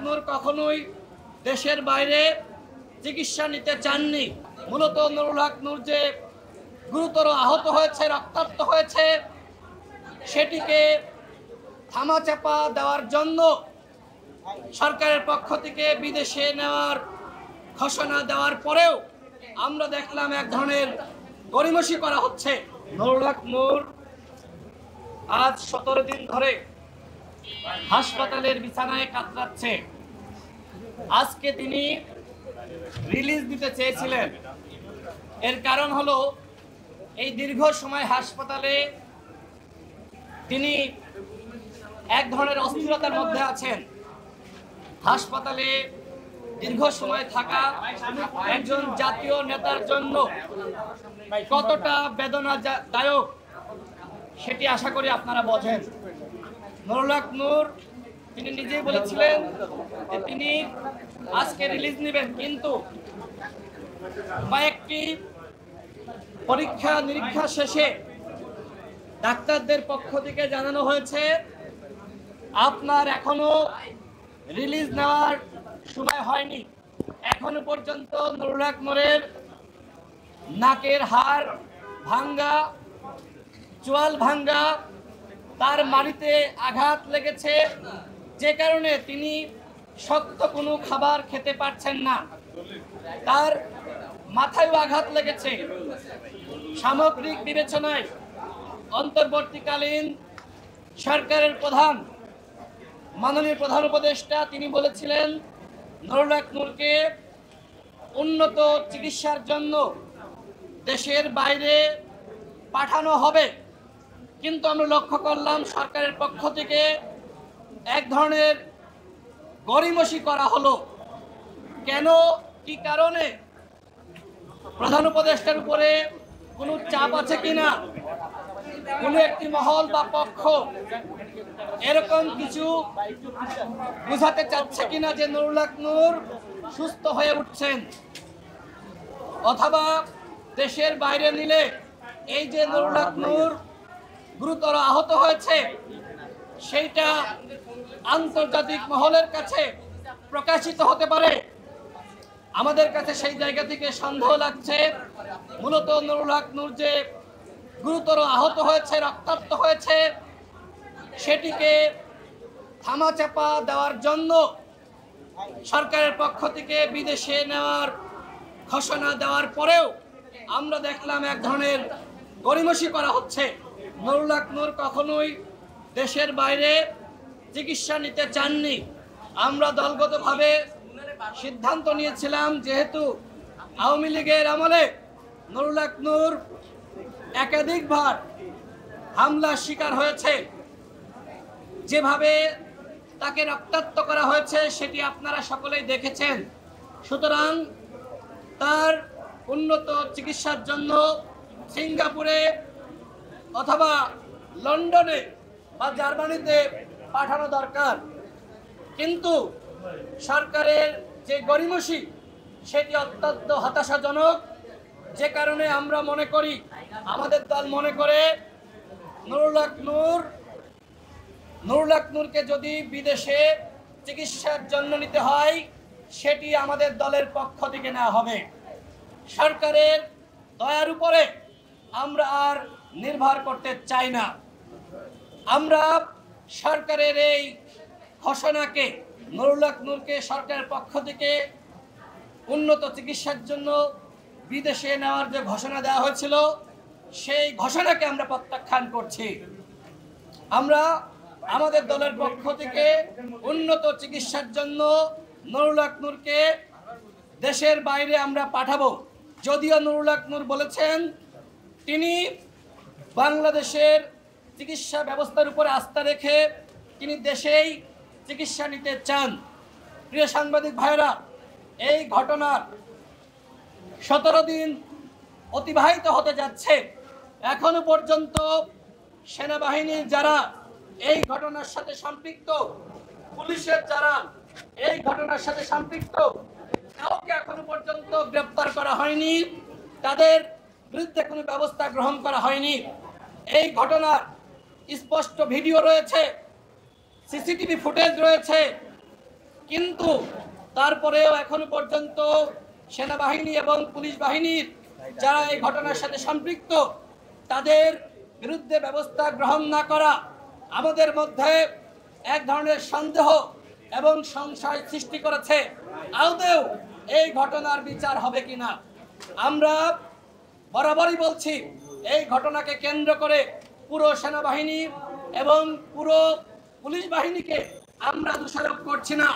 নূর কখনোই দেশের বাইরে চিকিৎসা নিতে চাননি। মূলত নুরুল হক নূর যে গুরুতর আহত হয়েছে, রক্তাক্ত হয়েছে, সেটিকে থামাচাপা দেওয়ার জন্য সরকারের পক্ষ থেকে বিদেশে নেওয়ার ঘোষণা দেওয়ার পরেও আমরা দেখলাম এক ধরনের গড়িমসি করা হচ্ছে। নুরুল হক নূর আজ 17 দিন ধরে হাসপাতালের বিছানায় কাতরাচ্ছে। আজকে তিনি রিলিজ দিতে চেয়েছিলেন। এর কারণ হলো এই দীর্ঘ সময় হাসপাতালে তিনি এক ধরনের অস্থিরতার মধ্যে আছেন। হাসপাতালে দীর্ঘ সময় থাকা একজন জাতীয় নেতার জন্য কতটা বেদনাদায়ক সেটি আশা করি আপনারা বোঝেন। নুরুল হক নূর তিনি নিজেই বলেছিলেন যে তিনি আজকে রিলিজ নেবেন, কিন্তু কয়েকটি পরীক্ষা নিরীক্ষা শেষে ডাক্তারদের পক্ষ থেকে জানানো হয়েছে আপনার এখনো রিলিজ নেওয়ার সময় হয়নি। এখনো পর্যন্ত নুরুল হক নূরের নাকের হাড় ভাঙ্গা, চোয়াল ভাঙ্গা, তার মাড়িতে আঘাত লেগেছে, যে কারণে তিনি শক্ত কোনো খাবার খেতে পারছেন না। তার মাথায়ও আঘাত লেগেছে। সামগ্রিক বিবেচনায় অন্তর্বর্তীকালীন সরকারের প্রধান মাননীয় প্রধান উপদেষ্টা তিনি বলেছিলেন নুরুল হক নূরকে উন্নত চিকিৎসার জন্য দেশের বাইরে পাঠানো হবে। কিন্তু আমরা লক্ষ্য করলাম সরকারের পক্ষ থেকে এক ধরনের গড়িমসি করা হলো। কেন, কি কারণে? প্রধান উপদেষ্টার উপরে কোনো চাপ আছে কিনা, কোনো একটি মহল বা পক্ষ এরকম কিছু বুঝাতে চাচ্ছে কিনা যে নুরুল হক নূর সুস্থ হয়ে উঠছেন, অথবা দেশের বাইরে নিলে এই যে নুরুল হক নূর গুরুতর আহত হয়েছে সেইটা আন্তর্জাতিক মহলের কাছে প্রকাশিত হতে পারে। আমাদের কাছে সেই জায়গা থেকে সন্দেহ লাগছে। মূলত নুরুল হক নূর যে গুরুতর আহত হয়েছে, রক্তাক্ত হয়েছে, সেটিকে থামাচাপা দেওয়ার জন্য সরকারের পক্ষ থেকে বিদেশে নেওয়ার ঘোষণা দেওয়ার পরেও আমরা দেখলাম এক ধরনের গড়িমসি করা হচ্ছে। নুরুল হক নূর কখনোই দেশের বাইরে চিকিৎসা নিতে চাননি। আমরা দলগতভাবে সিদ্ধান্ত নিয়েছিলাম, যেহেতু আওয়ামী লীগের আমলে নুরুল হক নূর একাধিকবার হামলার শিকার হয়েছে, যেভাবে তাকে রক্তাক্ত করা হয়েছে সেটি আপনারা সকলেই দেখেছেন। সুতরাং তার উন্নত চিকিৎসার জন্য সিঙ্গাপুরে অথবা লন্ডনে বা জার্মানিতে পাঠানো দরকার। কিন্তু সরকারের যে গড়িমসি সেটি অত্যন্ত হতাশাজনক, যে কারণে আমরা মনে করি, আমাদের দল মনে করে নুরুল হক নূরকে যদি বিদেশে চিকিৎসার জন্য নিতে হয় সেটি আমাদের দলের পক্ষ থেকে নেওয়া হবে। সরকারের দয়ার উপরে আমরা আর নির্ভর করতে চাই না। আমরা সরকারের এই ঘোষণাকে, নুরুল হক নূরকে সরকারের পক্ষ থেকে উন্নত চিকিৎসার জন্য বিদেশে নেওয়ার যে ঘোষণা দেওয়া হয়েছিল সেই ঘোষণাকে আমরা প্রত্যাখ্যান করছি। আমরা আমাদের দলের পক্ষ থেকে উন্নত চিকিৎসার জন্য নুরুল হক নূরকে দেশের বাইরে আমরা পাঠাবো। যদিও নুরুল হক নূর বলেছেন তিনি বাংলাদেশের চিকিৎসা ব্যবস্থার উপরে আস্থা রেখে তিনি দেশেই চিকিৎসা নিতে চান। প্রিয় সাংবাদিক ভাইরা, এই ঘটনার 17 দিন অতিবাহিত হতে যাচ্ছে। এখনো পর্যন্ত সেনাবাহিনীর যারা এই ঘটনার সাথে সম্পৃক্ত, পুলিশের যারা এই ঘটনার সাথে সম্পৃক্ত, কাউকে এখনো পর্যন্ত গ্রেপ্তার করা হয়নি, তাদের বিরুদ্ধে কোনো ব্যবস্থা গ্রহণ করা হয়নি। এই ঘটনার স্পষ্ট ভিডিও রয়েছে, সিসিটিভি ফুটেজ রয়েছে, কিন্তু তারপরেও এখনো পর্যন্ত সেনাবাহিনী এবং পুলিশ বাহিনীর যারা এই ঘটনার সাথে সম্পৃক্ত তাদের বিরুদ্ধে ব্যবস্থা গ্রহণ না করা আমাদের মধ্যে এক ধরনের সন্দেহ এবং সংশয় সৃষ্টি করেছে আদৌ এই ঘটনার বিচার হবে কিনা। আমরা বরাবরই বলছি এই ঘটনাকে কেন্দ্র করে পুরো সেনাবাহিনী এবং পুরো পুলিশ বাহিনীকে আমরা দোষারোপ করছি না।